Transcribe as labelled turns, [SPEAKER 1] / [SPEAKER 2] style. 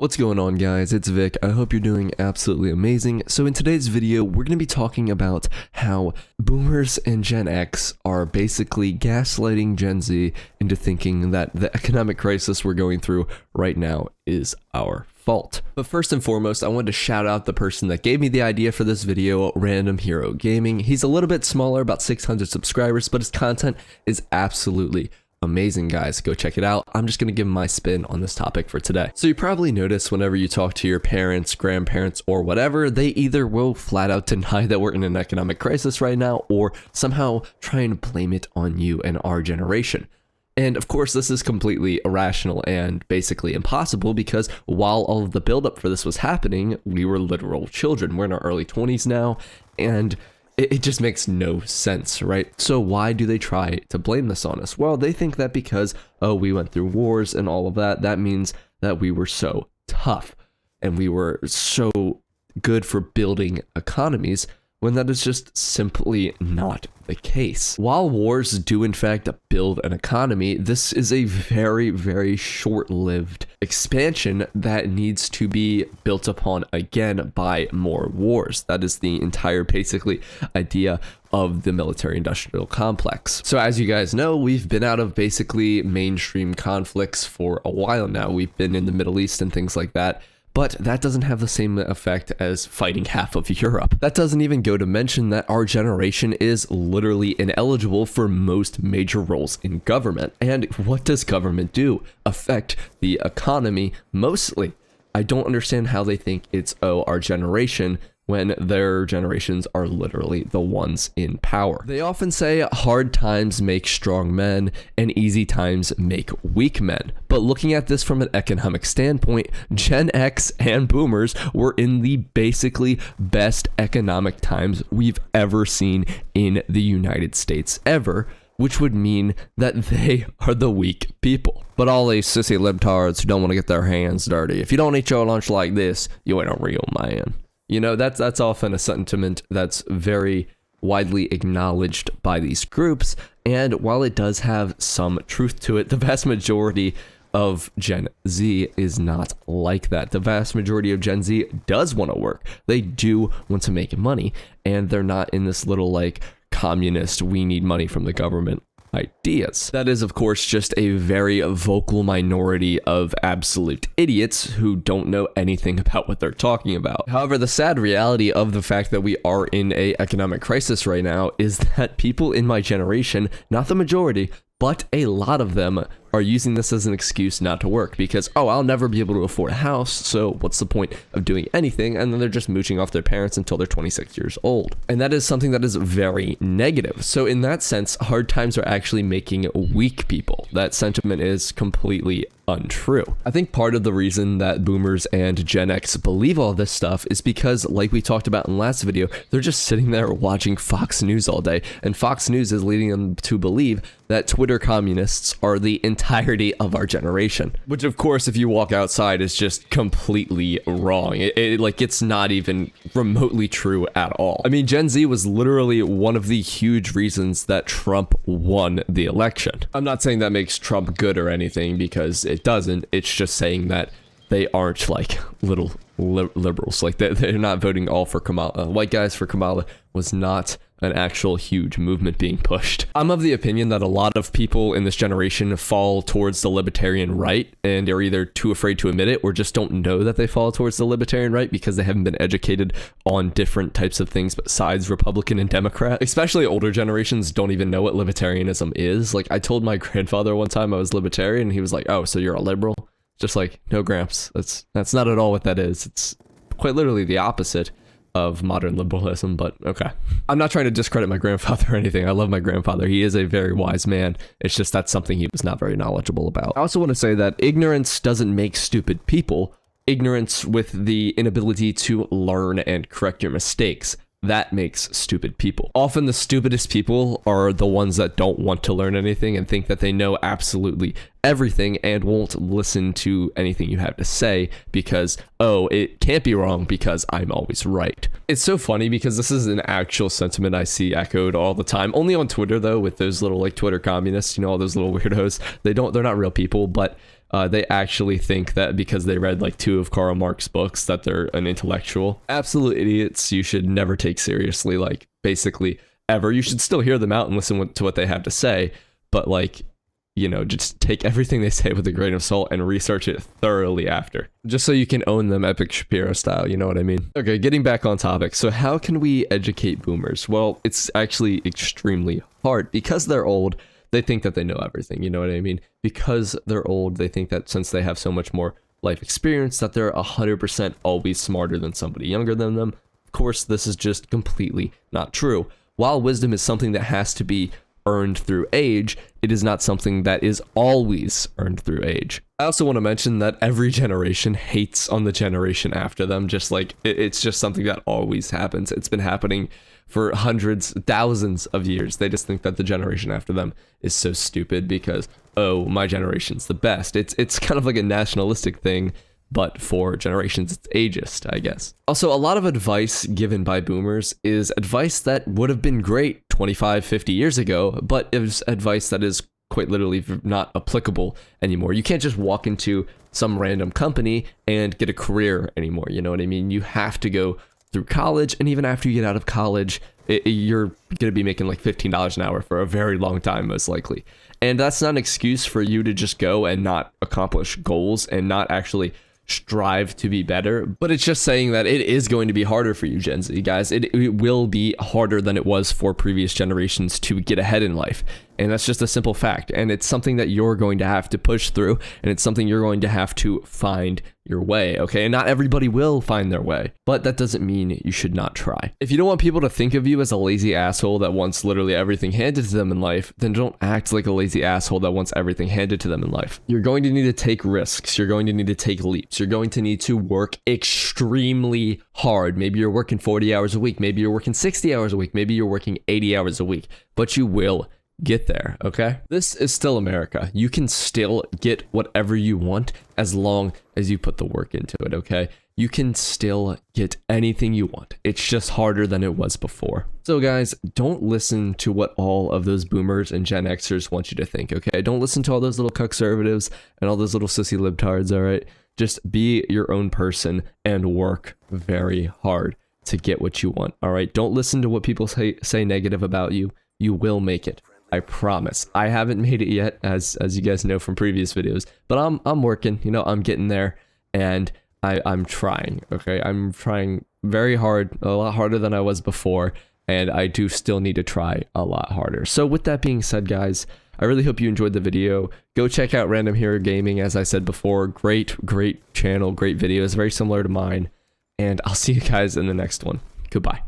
[SPEAKER 1] What's going on, guys? It's Vic. I hope you're doing absolutely amazing. So in today's video, we're going to be talking about how boomers and Gen X are basically gaslighting Gen Z into thinking that the economic crisis we're going through right now is our fault. But first and foremost, I wanted to shout out the person that gave me the idea for this video, Random Hero Gaming. He's a little bit smaller, about 600 subscribers, but his content is absolutely amazing, guys. Go check it out. I'm just going to give my spin on this topic for today. So you probably notice whenever you talk to your parents, grandparents, or whatever, they either will flat out deny that we're in an economic crisis right now, or somehow try and blame it on you and our generation. And of course, this is completely irrational and basically impossible because while all of the buildup for this was happening, we were literal children. We're in our early 20s now, and it just makes no sense, right? So why do they try to blame this on us? Well, they think that because, oh, we went through wars and all of that, that means that we were so tough and we were so good for building economies, when that is just simply not the case. While wars do in fact build an economy, this is a very, very short-lived expansion that needs to be built upon again by more wars. That is the entire basically idea of the military-industrial complex. So as you guys know, we've been out of basically mainstream conflicts for a while now. We've been in the Middle East and things like that. But that doesn't have the same effect as fighting half of Europe. That doesn't even go to mention that our generation is literally ineligible for most major roles in government. And what does government do? Affect the economy mostly. I don't understand how they think it's, oh, our generation, when their generations are literally the ones in power. They often say hard times make strong men and easy times make weak men. But looking at this from an economic standpoint, Gen X and boomers were in the basically best economic times we've ever seen in the United States ever, which would mean that they are the weak people. But all these sissy libtards who don't want to get their hands dirty, if you don't eat your lunch like this, you ain't a real man. You know, that's often a sentiment that's very widely acknowledged by these groups, and while it does have some truth to it, the vast majority of Gen Z is not like that. The vast majority of Gen Z does want to work. They do want to make money, and they're not in this little, like, communist, we need money from the government ideas. That is, of course, just a very vocal minority of absolute idiots who don't know anything about what they're talking about. However, the sad reality of the fact that we are in an economic crisis right now is that people in my generation, not the majority, but a lot of them are using this as an excuse not to work because, oh, I'll never be able to afford a house, so what's the point of doing anything? And then they're just mooching off their parents until they're 26 years old. And that is something that is very negative. So in that sense, hard times are actually making weak people. That sentiment is completely untrue. I think part of the reason that boomers and Gen X believe all this stuff is because, like we talked about in the last video, they're just sitting there watching Fox News all day, and Fox News is leading them to believe that Twitter communists are the entirety of our generation. Which, of course, if you walk outside, is just completely wrong. It's not even remotely true at all. I mean, Gen Z was literally one of the huge reasons that Trump won the election. I'm not saying that makes Trump good or anything, because it doesn't. It's just saying that they aren't like little liberals. Like they're not voting all for Kamala. White guys for Kamala was not an actual huge movement being pushed. I'm of the opinion that a lot of people in this generation fall towards the libertarian right and are either too afraid to admit it or just don't know that they fall towards the libertarian right because they haven't been educated on different types of things besides Republican and Democrat. Especially older generations don't even know what libertarianism is. Like, I told my grandfather one time I was libertarian and he was like, oh, so you're a liberal? Just like, no, Gramps, that's not at all what that is. It's quite literally the opposite of modern liberalism, but okay. I'm not trying to discredit my grandfather or anything. I love my grandfather. He is a very wise man. It's just that's something he was not very knowledgeable about. I also want to say that ignorance doesn't make stupid people. Ignorance with the inability to learn and correct your mistakes, that makes stupid people. Often the stupidest people are the ones that don't want to learn anything and think that they know absolutely everything and won't listen to anything you have to say because, oh, it can't be wrong because I'm always right. It's so funny because this is an actual sentiment I see echoed all the time. Only on Twitter though, with those little like Twitter communists, you know, all those little weirdos. They're not real people, but They actually think that because they read like 2 of Karl Marx's books that they're an intellectual. Absolute idiots. You should never take seriously, like basically ever. You should still hear them out and listen to what they have to say, but like, you know, just take everything they say with a grain of salt and research it thoroughly after, just so you can own them Epic Shapiro style, you know what I mean? Okay, getting back on topic. So how can we educate boomers? Well, it's actually extremely hard. Because they're old, they think that they know everything, you know what I mean? Because they're old, they think that since they have so much more life experience, that they're 100% always smarter than somebody younger than them. Of course, this is just completely not true. While wisdom is something that has to be earned through age, it is not something that is always earned through age. I also want to mention that every generation hates on the generation after them, just like it's just something that always happens. It's been happening for hundreds, thousands of years. They just think that the generation after them is so stupid because, oh, my generation's the best. It's kind of like a nationalistic thing, but for generations, it's ageist, I guess. Also, a lot of advice given by boomers is advice that would have been great 25, 50 years ago, but it was advice that is quite literally not applicable anymore. You can't just walk into some random company and get a career anymore, you know what I mean? You have to go through college, and even after you get out of college, you're gonna be making like $15 an hour for a very long time, most likely. And that's not an excuse for you to just go and not accomplish goals and not actually strive to be better, but it's just saying that it is going to be harder for you, Gen Z guys. It will be harder than it was for previous generations to get ahead in life, and that's just a simple fact. And it's something that you're going to have to push through, and it's something you're going to have to find your way, okay? And not everybody will find their way, but that doesn't mean you should not try. If you don't want people to think of you as a lazy asshole that wants literally everything handed to them in life, then don't act like a lazy asshole that wants everything handed to them in life. You're going to need to take risks. You're going to need to take leaps. You're going to need to work extremely hard. Maybe you're working 40 hours a week. Maybe you're working 60 hours a week. Maybe you're working 80 hours a week, but you will get there, okay? This is still America. You can still get whatever you want as long as you put the work into it, okay? You can still get anything you want. It's just harder than it was before. So guys, don't listen to what all of those boomers and Gen Xers want you to think, okay? Don't listen to all those little conservatives and all those little sissy libtards, all right? Just be your own person and work very hard to get what you want, all right? Don't listen to what people say negative about you. You will make it. I promise. I haven't made it yet, as you guys know from previous videos, but I'm working, you know, I'm getting there, and I'm trying, okay? I'm trying very hard, a lot harder than I was before, and I do still need to try a lot harder. So with that being said, guys, I really hope you enjoyed the video. Go check out Random Hero Gaming, as I said before. Great channel, great videos, very similar to mine, and I'll see you guys in the next one. Goodbye.